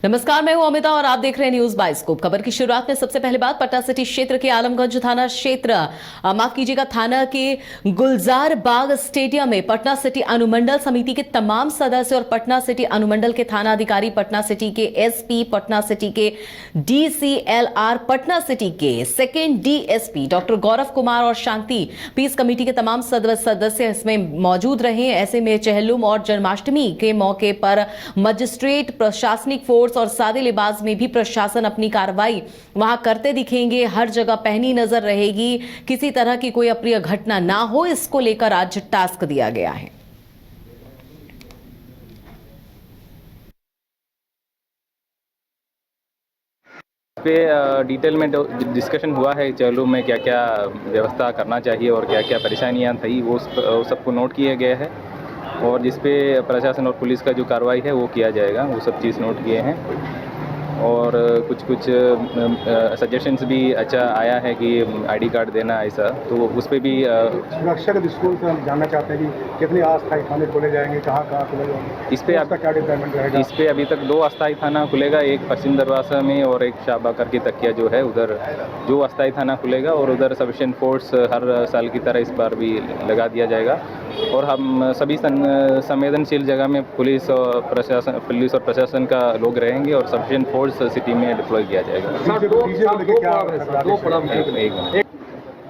नमस्कार, मैं हूं अमिता और आप देख रहे हैं न्यूज बाइस्कोप। खबर की शुरुआत में सबसे पहले बात पटना सिटी क्षेत्र के आलमगंज थाना क्षेत्र थाना के गुलजार बाग स्टेडियम में पटना सिटी अनुमंडल समिति के तमाम सदस्य और पटना सिटी अनुमंडल के थाना अधिकारी, पटना सिटी के एसपी, पटना सिटी के डीसीएलआर, पटना सिटी के second DSP doctor Gaurav Kumar और शांति पीस कमेटी के तमाम सदस्य इसमें मौजूद रहे। ऐसे में चेहल्लुम और जन्माष्टमी के मौके पर मजिस्ट्रेट, प्रशासनिक फोर्स और सादे लिबास में भी प्रशासन अपनी कार्रवाई वहां करते दिखेंगे। हर जगह पैनी नजर रहेगी, किसी तरह की कोई अप्रिय घटना ना हो, इसको लेकर आज टास्क दिया गया है। पे डिटेल में डिस्कशन हुआ है चेहल्लुम में क्या क्या व्यवस्था करना चाहिए और क्या क्या परेशानियां थी, वो सबको नोट किया गया है और जिस पे प्रशासन और पुलिस का जो कार्रवाई है वो किया जाएगा, वो सब चीज़ नोट किए हैं। और कुछ सजेशंस भी अच्छा आया है कि आईडी कार्ड देना ऐसा, तो उस पर भी सुरक्षा के दृष्टिकोण से हम जानना चाहते हैं कि कितने अस्थायी थाने खोले जाएंगे, कहाँ खोले जाएंगे, इस पे क्या डिपार्टमेंट रहेगा? इस पे अभी तक 2 अस्थायी थाना खुलेगा, एक पश्चिम दरवाजा में और एक शाहबाग की तकिया जो है उधर जो अस्थायी थाना खुलेगा और उधर सफिशिएंट फोर्स हर साल की तरह इस बार भी लगा दिया जाएगा। और हम सभी संवेदनशील जगह में पुलिस और प्रशासन का लोग रहेंगे और सफिशिएंट फोर्स सिटी में डिप्लॉय किया जाएगा।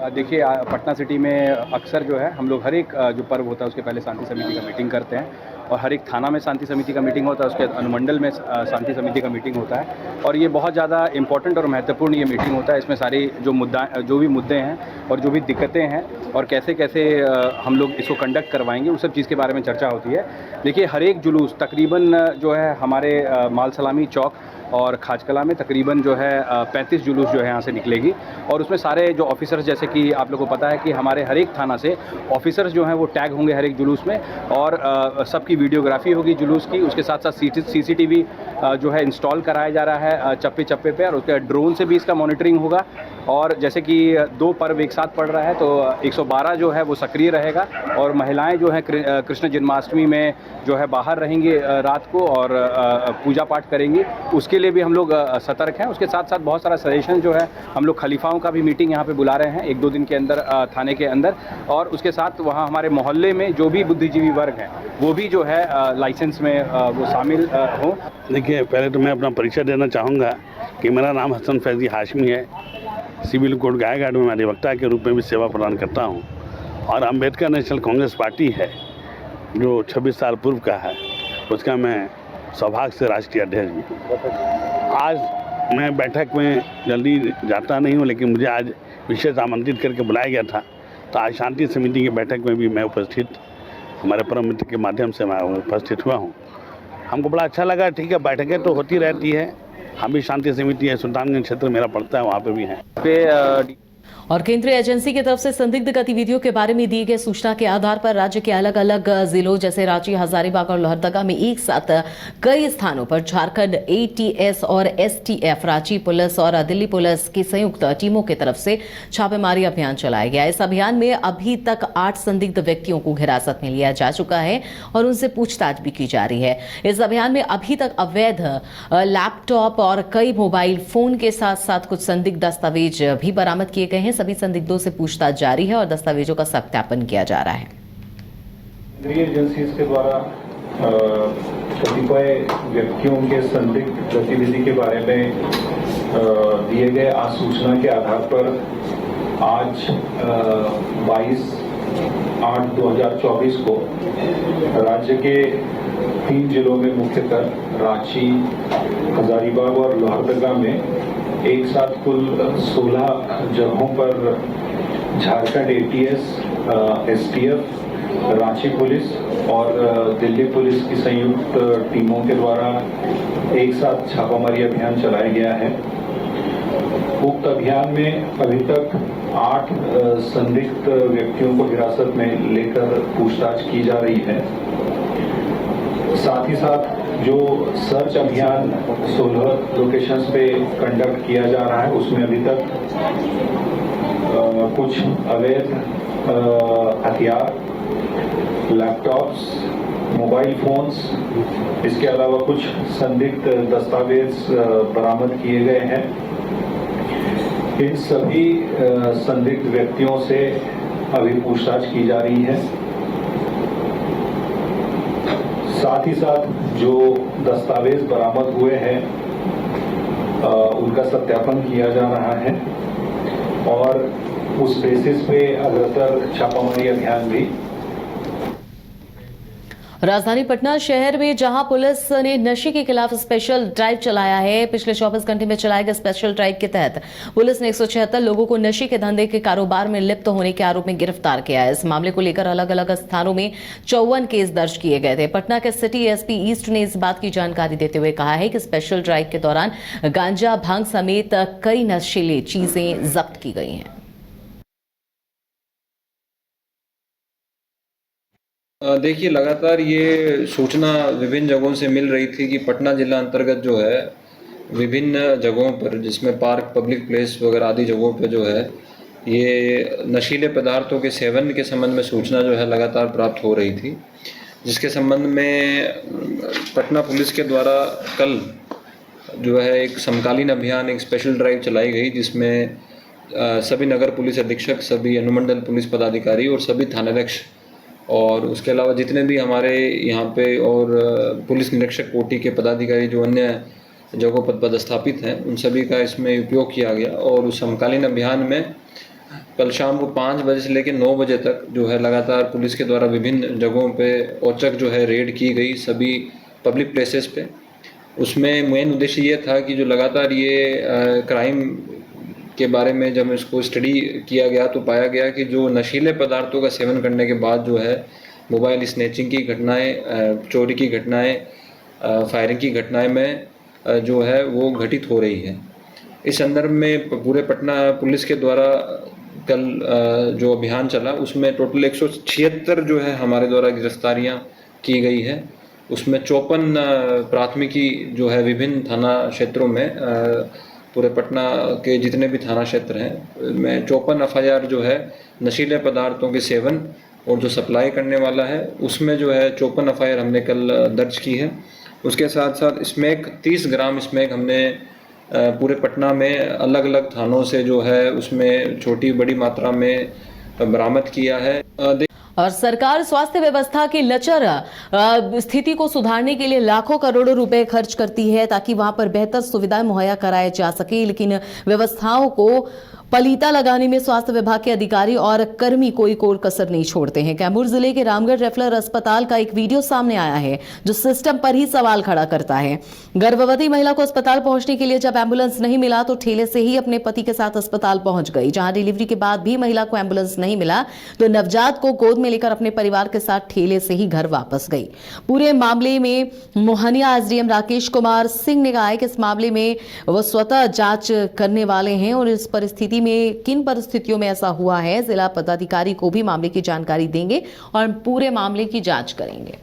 देखिए, पटना सिटी में अक्सर जो है हम लोग हर एक जो पर्व होता है उसके पहले शांति समिति का मीटिंग करते हैं और हर एक थाना में शांति समिति का मीटिंग होता है, उसके अनुमंडल में शांति समिति का मीटिंग होता है और ये बहुत ज़्यादा इंपॉर्टेंट और महत्वपूर्ण ये मीटिंग होता है। इसमें सारी जो भी मुद्दे हैं और जो भी दिक्कतें हैं और कैसे कैसे हम लोग इसको कंडक्ट करवाएंगे, उस सब चीज़ के बारे में चर्चा होती है। देखिए, हर एक जुलूस तकरीबन जो है हमारे माल सलामी चौक और खाजकला में तकरीबन जो है 35 जुलूस जो है यहाँ से निकलेगी और उसमें सारे जो ऑफिसर्स, जैसे कि आप लोगों को पता है कि हमारे हर एक थाना से ऑफिसर्स जो हैं वो टैग होंगे हर एक जुलूस में और सबकी वीडियोग्राफी होगी जुलूस की। उसके साथ साथ सीसीटीवी जो है इंस्टॉल कराया जा रहा है चप्पे चप्पे पे और उसके ड्रोन से भी इसका मॉनिटरिंग होगा। और जैसे कि 2 पर्व एक साथ पड़ रहा है तो 112 जो है वो सक्रिय रहेगा और महिलाएं जो है कृष्ण जन्माष्टमी में जो है बाहर रहेंगी रात को और पूजा पाठ करेंगी, उसके लिए भी हम लोग सतर्क हैं। उसके साथ साथ बहुत सारा सजेशन जो है हम लोग खलीफाओं का भी मीटिंग यहाँ पे बुला रहे हैं 1-2 दिन के अंदर थाने के अंदर, और उसके साथ वहाँ हमारे मोहल्ले में जो भी बुद्धिजीवी वर्ग हैं वो भी जो है लाइसेंस में वो शामिल हों। देखिए, पहले तो मैं अपना परिचय देना चाहूँगा कि मेरा नाम हसन फैजी हाशमी है। सिविल कोर्ट गायघाट में मैं अधिवक्ता के रूप में भी सेवा प्रदान करता हूँ और अम्बेडकर नेशनल कांग्रेस पार्टी है जो 26 साल पूर्व का है, उसका मैं सौभाग्य से राष्ट्रीय अध्यक्ष भी हूँ। आज मैं बैठक में जल्दी जाता नहीं हूँ, लेकिन मुझे आज विशेष आमंत्रित करके बुलाया गया था, तो आज शांति समिति की बैठक में भी मैं उपस्थित, हमारे परम मित्र के माध्यम से मैं उपस्थित हुआ हूँ। हमको बड़ा अच्छा लगा। ठीक है, बैठकें तो होती रहती है, हम भी शांति समिति है, सुल्तानगंज क्षेत्र मेरा पड़ता है, वहाँ पे भी हैं। और केंद्रीय एजेंसी की तरफ से संदिग्ध गतिविधियों के बारे में दी गई सूचना के आधार पर राज्य के अलग अलग जिलों जैसे रांची, हजारीबाग और लोहरदगा में एक साथ कई स्थानों पर झारखंड एटीएस और एसटीएफ, रांची पुलिस और दिल्ली पुलिस की संयुक्त टीमों की तरफ से छापेमारी अभियान चलाया गया। इस अभियान में अभी तक 8 संदिग्ध व्यक्तियों को हिरासत में लिया जा चुका है और उनसे पूछताछ भी की जा रही है। इस अभियान में अभी तक अवैध लैपटॉप और कई मोबाइल फोन के साथ साथ कुछ संदिग्ध दस्तावेज भी बरामद किए गए हैं। सभी संदिग्धों से पूछताछ जारी है और दस्तावेजों का सत्यापन किया जा रहा है। केंद्रीय एजेंसीज के द्वारा कतिपय व्यक्तियों के संदिग्ध गतिविधि के बारे में दिए गए आसूचना के आधार पर आज 22/8/2024 को राज्य के 3 जिलों में मुख्यतः रांची, हजारीबाग और लोहरदगा में एक साथ कुल 16 जगहों पर Jharkhand ATS, STF, Ranchi police और दिल्ली पुलिस की संयुक्त टीमों के द्वारा एक साथ छापामारी अभियान चलाया गया है। उक्त अभियान में अभी तक 8 संदिग्ध व्यक्तियों को हिरासत में लेकर पूछताछ की जा रही है। साथ ही साथ जो सर्च अभियान 16 लोकेशंस पे कंडक्ट किया जा रहा है, उसमें अभी तक कुछ अवैध हथियार, लैपटॉप्स, मोबाइल फोन्स, इसके अलावा कुछ संदिग्ध दस्तावेज बरामद किए गए हैं। इन सभी संदिग्ध व्यक्तियों से अभी पूछताछ की जा रही है। साथ ही साथ जो दस्तावेज बरामद हुए हैं उनका सत्यापन किया जा रहा है और उस बेसिस पे अग्रतर छापामारी अभियान भी। राजधानी पटना शहर में जहां पुलिस ने नशे के खिलाफ स्पेशल ड्राइव चलाया है। पिछले 24 घंटे में चलाए गए स्पेशल ड्राइव के तहत पुलिस ने 176 लोगों को नशे के धंधे के कारोबार में लिप्त होने के आरोप में गिरफ्तार किया है। इस मामले को लेकर अलग अलग स्थानों में 54 केस दर्ज किए गए थे। पटना के सिटी एसपी ईस्ट ने इस बात की जानकारी देते हुए कहा है कि स्पेशल ड्राइव के दौरान गांजा, भांग समेत कई नशीली चीजें जब्त की गई हैं। देखिए, लगातार ये सूचना विभिन्न जगहों से मिल रही थी कि पटना जिला अंतर्गत जो है विभिन्न जगहों पर, जिसमें पार्क, पब्लिक प्लेस वगैरह आदि जगहों पर जो है ये नशीले पदार्थों के सेवन के संबंध में सूचना जो है लगातार प्राप्त हो रही थी, जिसके संबंध में पटना पुलिस के द्वारा कल जो है एक समकालीन अभियान, एक स्पेशल ड्राइव चलाई गई, जिसमें सभी नगर पुलिस अधीक्षक, सभी अनुमंडल पुलिस पदाधिकारी और सभी थानाध्यक्ष और उसके अलावा जितने भी हमारे यहाँ पे और पुलिस निरीक्षक कोटि के पदाधिकारी जो अन्य जगहों पर पदस्थापित हैं, उन सभी का इसमें उपयोग किया गया। और उस समकालीन अभियान में कल शाम को 5 बजे से लेकर 9 बजे तक जो है लगातार पुलिस के द्वारा विभिन्न जगहों पे औचक जो है रेड की गई, सभी पब्लिक प्लेसेस पे। उसमें मेन उद्देश्य ये था कि जो लगातार ये क्राइम के बारे में जब इसको स्टडी किया गया तो पाया गया कि जो नशीले पदार्थों का सेवन करने के बाद जो है मोबाइल स्नैचिंग की घटनाएं, चोरी की घटनाएं, फायरिंग की घटनाएं में जो है वो घटित हो रही है। इस संदर्भ में पूरे पटना पुलिस के द्वारा कल जो अभियान चला उसमें टोटल 176 जो है हमारे द्वारा गिरफ्तारियां की गई है। उसमें 54 प्राथमिकी जो है विभिन्न थाना क्षेत्रों में, पूरे पटना के जितने भी थाना क्षेत्र हैं में 54 एफआईआर जो है नशीले पदार्थों के सेवन और जो सप्लाई करने वाला है उसमें जो है 54 एफआईआर हमने कल दर्ज की है। उसके साथ साथ स्मैक 30 ग्राम स्मैक हमने पूरे पटना में अलग अलग थानों से जो है उसमें छोटी बड़ी मात्रा में बरामद किया है। और सरकार स्वास्थ्य व्यवस्था की लचर स्थिति को सुधारने के लिए लाखों करोड़ों रुपए खर्च करती है ताकि वहां पर बेहतर सुविधाएं मुहैया कराई जा सके, लेकिन व्यवस्थाओं को पलीता लगाने में स्वास्थ्य विभाग के अधिकारी और कर्मी कोई कोर कसर नहीं छोड़ते हैं। कैमूर जिले के रामगढ़ रेफरल अस्पताल का एक वीडियो सामने आया है जो सिस्टम पर ही सवाल खड़ा करता है। गर्भवती महिला को अस्पताल पहुंचने के लिए जब एम्बुलेंस नहीं मिला तो ठेले से ही अपने पति के साथ अस्पताल पहुंच गई। जहां डिलीवरी के बाद भी महिला को एम्बुलेंस नहीं मिला तो नवजात को गोद में लेकर अपने परिवार के साथ ठेले से ही घर वापस गई। पूरे मामले में मोहनिया एसडीएम राकेश कुमार सिंह ने कहा है कि इस मामले में वो स्वतः जांच करने वाले हैं और इस परिस्थिति में किन परिस्थितियों में ऐसा हुआ है जिला पदाधिकारी को भी मामले की जानकारी देंगे और पूरे मामले की जांच करेंगे।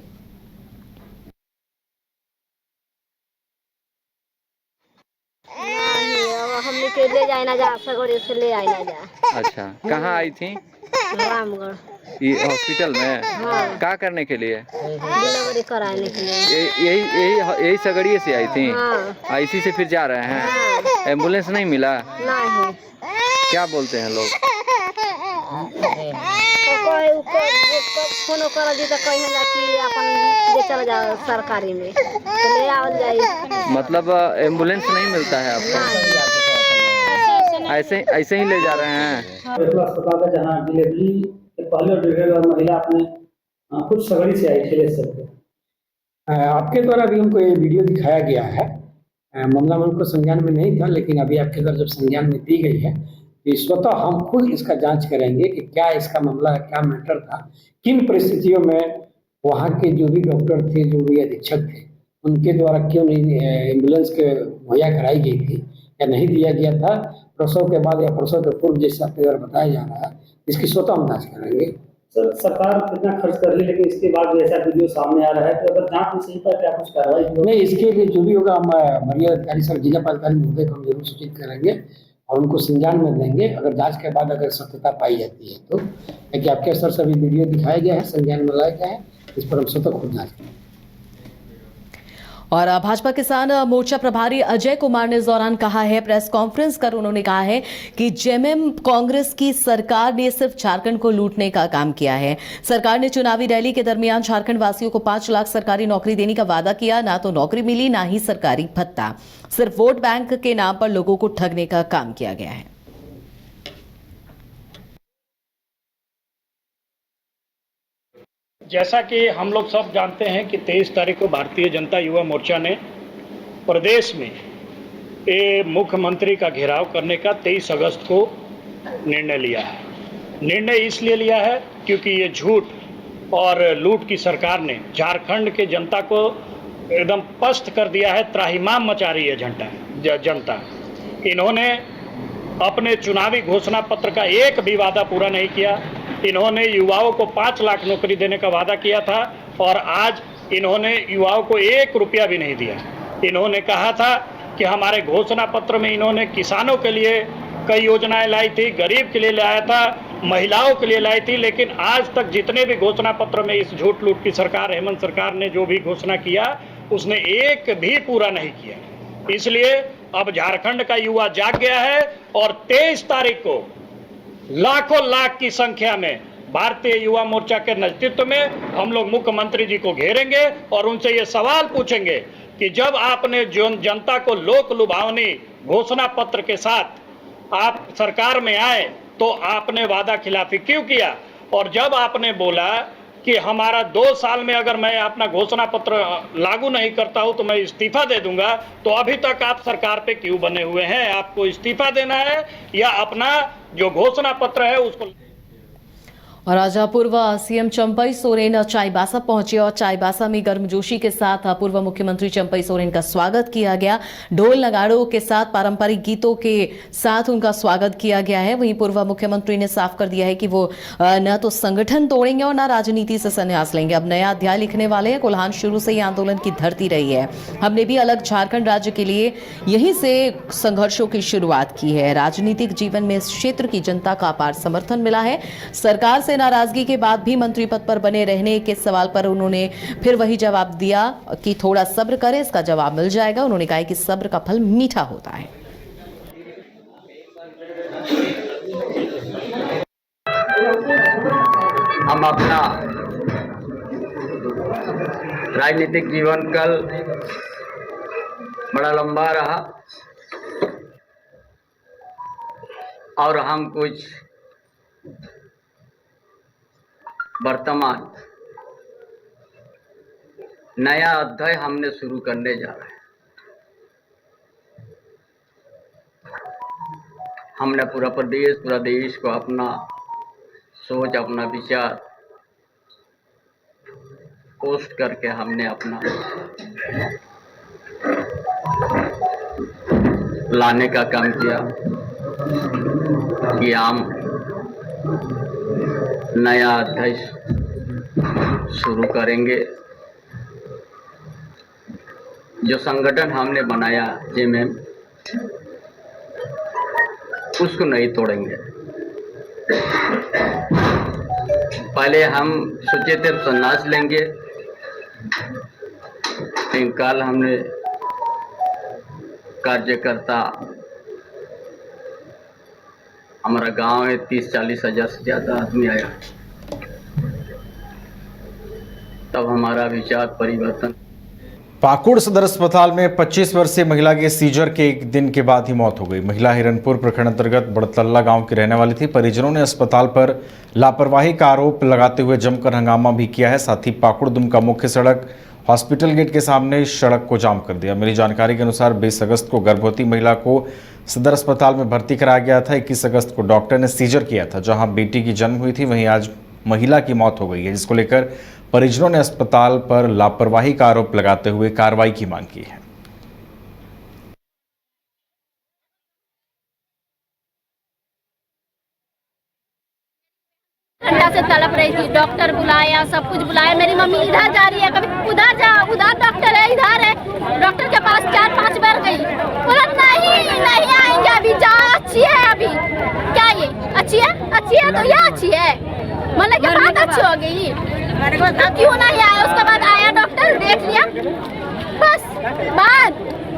हमने के ले जाए ना जा सगोरे से ले आए ना जा। अच्छा, कहाँ आई थी? रामगढ़ ये हॉस्पिटल में? हाँ। क्या करने के लिए? डिलीवरी कराने के लिए। यही सगड़िए से आई थी? हाँ। इसी से फिर जा रहे हैं? एम्बुलेंस नहीं मिला? नहीं। क्या बोलते हैं लोग? तो कोई फोन कर दी तो कहीं ना कि अपन ले चला जाओ सरकारी में तो ले आओ जाए। मतलब एम्बुलेंस नहीं मिलता है आपको? ऐसे ही ले जा रहे हैं? अस्पताल है जहाँ डिलीवरी के पहले डिलीवरी महिला अपने खुद सगड़ी से आई ठेले से। आपके द्वारा भी हमको ये वीडियो दिखाया गया है। मामला हमको संज्ञान में नहीं था, लेकिन अभी आपके द्वारा जब संज्ञान में दी गई है तो स्वतः हम खुद इसका जांच करेंगे कि क्या इसका मामला है, क्या मैटर था, किन परिस्थितियों में वहाँ के जो भी डॉक्टर थे, जो भी अधीक्षक थे, उनके द्वारा क्यों नहीं एम्बुलेंस के मुहैया कराई गई थी या नहीं दिया गया था प्रसव के बाद या प्रसव के पूर्व, जैसे आपके द्वारा बताया जा रहा है। इसकी स्वतः हम जाँच करेंगे। सर, सरकार कितना खर्च कर रही है, लेकिन इसके बाद भी ऐसा वीडियो सामने आ रहा है, तो अगर जांच में सही पर क्या कुछ कार्रवाई नहीं, इसके लिए जो भी होगा हम वरीय अधिकारी सर, जिला पदाधिकारी महोदय को हम जरूर सूचित करेंगे और उनको संज्ञान में देंगे। अगर जांच के बाद अगर सत्यता पाई जाती है तो, क्योंकि आपके स्तर से अभी वीडियो दिखाया गया है, संज्ञान में लाया गया है, इस पर हम सतर्क हो जाए। और भाजपा किसान मोर्चा प्रभारी अजय कुमार ने इस दौरान कहा है, प्रेस कॉन्फ्रेंस कर उन्होंने कहा है कि जेएमएम कांग्रेस की सरकार ने सिर्फ झारखंड को लूटने का काम किया है। सरकार ने चुनावी रैली के दरमियान झारखंड वासियों को 5 लाख सरकारी नौकरी देने का वादा किया, ना तो नौकरी मिली ना ही सरकारी भत्ता। सिर्फ वोट बैंक के नाम पर लोगों को ठगने का काम किया गया है। जैसा कि हम लोग सब जानते हैं कि 23 तारीख को भारतीय जनता युवा मोर्चा ने प्रदेश में मुख्यमंत्री का घेराव करने का 23 अगस्त को निर्णय लिया है। निर्णय इसलिए लिया है क्योंकि ये झूठ और लूट की सरकार ने झारखंड के जनता को एकदम पस्त कर दिया है, त्राहिमाम मचा रही है जनता। इन्होंने अपने चुनावी घोषणा पत्र का एक भी वादा पूरा नहीं किया। इन्होंने युवाओं को 5 लाख नौकरी देने का वादा किया था और आज इन्होंने युवाओं को 1 रुपया भी नहीं दिया। इन्होंने कहा था कि हमारे घोषणा पत्र में इन्होंने किसानों के लिए कई योजनाएं लाई थी, गरीब के लिए लाया था, महिलाओं के लिए लाई थी, लेकिन आज तक जितने भी घोषणा पत्र में इस झूठ लूट की सरकार, हेमंत सरकार ने जो भी घोषणा किया उसने एक भी पूरा नहीं किया। इसलिए अब झारखंड का युवा जाग गया है और 23 तारीख को लाखों लाख की संख्या में भारतीय युवा मोर्चा के नेतृत्व में हम लोग मुख्यमंत्री जी को घेरेंगे और उनसे ये सवाल पूछेंगे कि जब आपने जनता को लोक लुभावनी घोषणा पत्र के साथ आप सरकार में आए तो आपने वादा खिलाफी क्यों किया, और जब आपने बोला कि हमारा 2 साल में अगर मैं अपना घोषणा पत्र लागू नहीं करता हूं तो मैं इस्तीफा दे दूंगा, तो अभी तक आप सरकार पे क्यों बने हुए हैं? आपको इस्तीफा देना है या अपना जो घोषणा पत्र है उसको। और आज पूर्व सीएम चंपई सोरेन चाईबासा पहुंचे और चाईबासा में गर्मजोशी के साथ पूर्व मुख्यमंत्री चंपई सोरेन का स्वागत किया गया। ढोल नगाड़ों के साथ पारंपरिक गीतों के साथ उनका स्वागत किया गया है। वहीं पूर्व मुख्यमंत्री ने साफ कर दिया है कि वो न तो संगठन तोड़ेंगे और न राजनीति से संन्यास लेंगे। अब नया अध्याय लिखने वाले हैं। कोल्हान शुरू से ही आंदोलन की धरती रही है। हमने भी अलग झारखंड राज्य के लिए यहीं से संघर्षों की शुरुआत की है। राजनीतिक जीवन में इस क्षेत्र की जनता का अपार समर्थन मिला है। सरकार से नाराजगी के बाद भी मंत्री पद पर बने रहने के सवाल पर उन्होंने फिर वही जवाब दिया कि थोड़ा सब्र करें, इसका जवाब मिल जाएगा। उन्होंने कहा कि सब्र का फल मीठा होता है। हम अपना राजनीतिक जीवन कल बड़ा लंबा रहा और हम कुछ वर्तमान नया अध्याय हमने शुरू करने जा रहे हैं। हमने पूरा देश को अपना सोच, अपना विचार पोस्ट करके हमने अपना लाने का काम किया कि हम नया अध्याय शुरू करेंगे। जो संगठन हमने बनाया जेएमएम, उसको नहीं तोड़ेंगे। पहले हम सोचे थे संन्यास लेंगे, लेकिन कल हमने कार्यकर्ता, हमारा गांव में 30-40 हजार से ज़्यादा आदमी आया, तब हमारा विचार परिवर्तन। पाकुड़ सदर अस्पताल में 25 वर्षीय महिला के सीजर के एक दिन के बाद ही मौत हो गई। महिला हिरनपुर प्रखंड अंतर्गत बड़तल्ला गांव की रहने वाली थी। परिजनों ने अस्पताल पर लापरवाही का आरोप लगाते हुए जमकर हंगामा भी किया है। साथ ही पाकुड़ दुमका मुख्य सड़क हॉस्पिटल गेट के सामने सड़क को जाम कर दिया। मिली जानकारी के अनुसार 20 अगस्त को गर्भवती महिला को सदर अस्पताल में भर्ती कराया गया था। 21 अगस्त को डॉक्टर ने सीजर किया था, जहां बेटी की जन्म हुई थी। वहीं आज महिला की मौत हो गई है, जिसको लेकर परिजनों ने अस्पताल पर लापरवाही का आरोप लगाते हुए कार्रवाई की मांग की है। घंटा से तड़प रही थी, डॉक्टर बुलाया, सब कुछ बुलाया। मेरी मम्मी इधर जा रही है, कभी उधर जा, उधर डॉक्टर है, इधर है। डॉक्टर के पास 4-5 बार गई, बोला नहीं आएंगे अभी, जा अच्छी है अभी। क्या ये अच्छी है? अच्छी है तो ये अच्छी है, मतलब कि बात अच्छी हो गई। क्यों नहीं आया? उसके बाद आया डॉक्टर, देख लिया, बस बात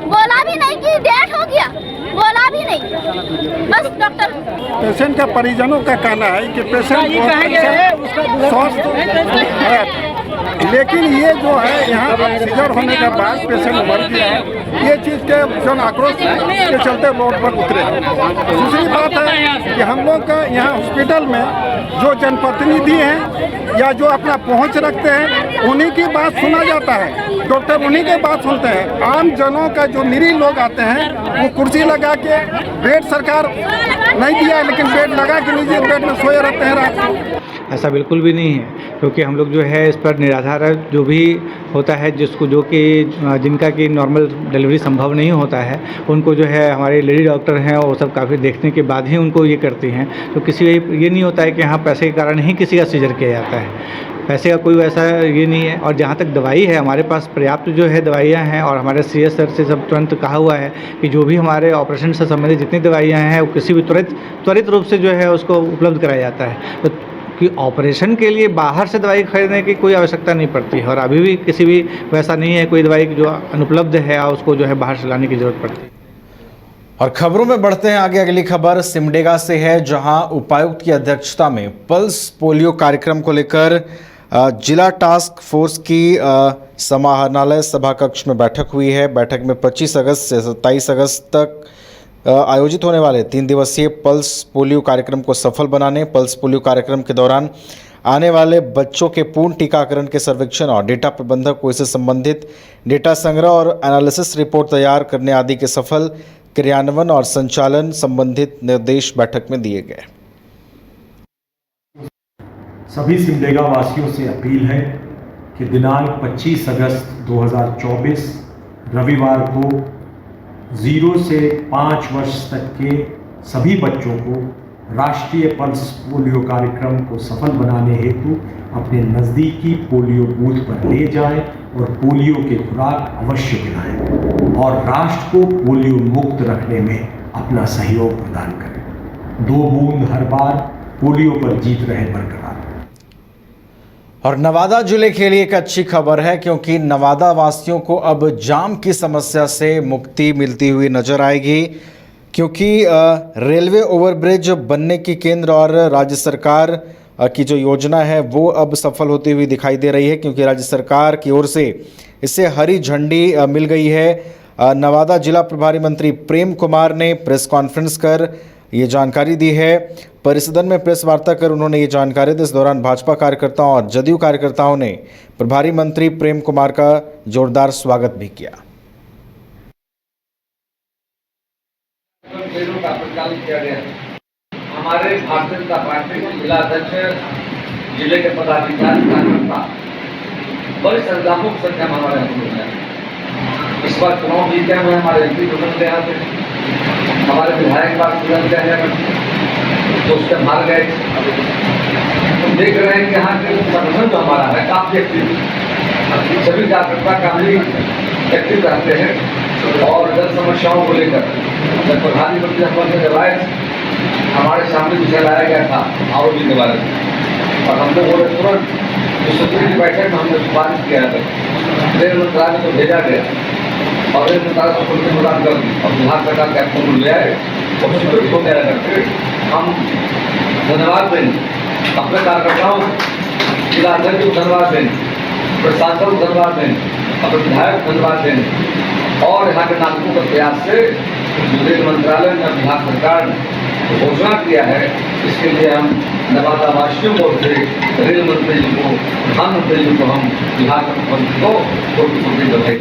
बोला भी नहीं कि डेट हो गया, बोला भी नहीं, बस डॉक्टर। पेशेंट का परिजनों का कहना है कि पेशेंट स्वस्थ है, लेकिन ये जो है यहाँ सीजर होने के बाद पेशेंट मर गया है, ये चीज़ के जन आक्रोश के चलते रोड पर उतरे हैं। दूसरी बात है कि हम लोग का यहाँ हॉस्पिटल में जो जनप्रतिनिधि हैं या जो अपना पहुँच रखते हैं, उन्हीं की बात सुना जाता है, डॉक्टर उन्हीं की बात सुनते हैं। आम जनों का जो निरीह लोग आते हैं वो कुर्सी लगा के, बेड सरकार नहीं दिया है लेकिन बेड लगा के निजी बेड में सोए रहते हैं रात को। ऐसा बिल्कुल भी नहीं है, क्योंकि हम लोग जो है इस पर निराधार जो भी होता है, जिनका कि नॉर्मल डिलीवरी संभव नहीं होता है, उनको जो है हमारे लेडी डॉक्टर हैं और सब काफ़ी देखने के बाद ही उनको ये करती हैं। तो किसी ये नहीं होता है कि हाँ पैसे के कारण ही किसी का सीजर किया जाता है, पैसे का कोई वैसा ये नहीं है। और जहाँ तक दवाई है, हमारे पास पर्याप्त जो है दवाइयाँ हैं और हमारे CS सर से सब तुरंत कहा हुआ है कि जो भी हमारे ऑपरेशन से संबंधित जितनी दवाइयाँ हैं वो किसी भी त्वरित रूप से जो है उसको उपलब्ध कराया जाता है। तो कि ऑपरेशन के लिए बाहर से दवाई खरीदने की कोई आवश्यकता नहीं पड़ती है और अभी भी किसी भी वैसा नहीं है कोई दवाई जो अनुपलब्ध है और उसको जो है बाहर से लाने की जरूरत पड़ती है। और खबरों में बढ़ते हैं आगे। अगली खबर सिमडेगा से है, जहां उपायुक्त की अध्यक्षता में पल्स पोलियो कार्यक्रम को लेकर जिला टास्क फोर्स की समाहरणालय सभा कक्ष में बैठक हुई है। बैठक में 25 अगस्त से 27 अगस्त तक आयोजित होने वाले 3 दिवसीय पल्स पोलियो कार्यक्रम को सफल बनाने, पल्स पोलियो कार्यक्रम के दौरान आने वाले बच्चों के पूर्ण टीकाकरण के सर्वेक्षण और डेटा प्रबंधक को इससे संबंधित डेटा संग्रह और एनालिसिस रिपोर्ट तैयार करने आदि के सफल क्रियान्वयन और संचालन संबंधित निर्देश बैठक में दिए गए। सभी सिमडेगा वासियों से अपील है कि दिनांक 25 अगस्त 2024 रविवार को 0 से 5 वर्ष तक के सभी बच्चों को राष्ट्रीय पल्स पोलियो कार्यक्रम को सफल बनाने हेतु अपने नज़दीकी पोलियो बूथ पर ले जाएं और पोलियो की खुराक अवश्य पिलाएं और राष्ट्र को पोलियो मुक्त रखने में अपना सहयोग प्रदान करें। 2 बूंद हर बार, पोलियो पर जीत रहे बरकरार। और नवादा जिले के लिए एक अच्छी खबर है, क्योंकि नवादा वासियों को अब जाम की समस्या से मुक्ति मिलती हुई नजर आएगी, क्योंकि रेलवे ओवरब्रिज बनने की केंद्र और राज्य सरकार की जो योजना है वो अब सफल होती हुई दिखाई दे रही है, क्योंकि राज्य सरकार की ओर से इसे हरी झंडी मिल गई है। नवादा जिला प्रभारी मंत्री प्रेम कुमार ने प्रेस कॉन्फ्रेंस कर ये जानकारी दी है। परिसदन में प्रेस वार्ता कर उन्होंने ये जानकारी दी। इस दौरान भाजपा कार्यकर्ताओं और जदयू कार्यकर्ताओं ने प्रभारी मंत्री प्रेम कुमार का जोरदार स्वागत भी किया। का प्रचालन किया गया। हमारे भारतीय जनता पार्टी के जिला अध्यक्ष, जिले के पदाधिकारी, कार्यकर्ता बड़ी संख्यात्मक संख्या में हमारे यहाँ हैं। इस बार चुनाव जीते हुए हमारे MP बदल गए थे, हमारे विधायक बात बदल गए हैं, तो उससे मार गए। तो देख रहे हैं कि यहाँ के संगठन जो हमारा है काफी एक्टिव, सभी कार्यकर्ता काफी एक्टिव रहते हैं और जन समस्याओं को लेकर जब प्रधानमंत्री हमारे सामने विषय लाया गया था ROB के बारे में, और हम लोगों ने तुरंत की बैठक में हमने सुपारिश किया था, रेल मंत्रालय को भेजा गया और रेल मंत्रालय को प्रदान कर दी और बिहार सरकार का अप्रूवल ले आए और स्वीकृत हो गया करके हम धन्यवाद देंगे अपने कार्यकर्ताओं, जिला अध्यक्ष को धन्यवाद देंगे, प्रशासन को धन्यवाद देंगे, अपने विधायक को धन्यवाद देंगे और यहाँ के नागरिकों के प्रयास से रेल मंत्रालय ने बिहार सरकार ने घोषणा किया है। इसके लिए हम नवादा वासियों को रेल मंत्री जी को, प्रधानमंत्री जी को हम बिहार के मुख्यमंत्री को बधाई।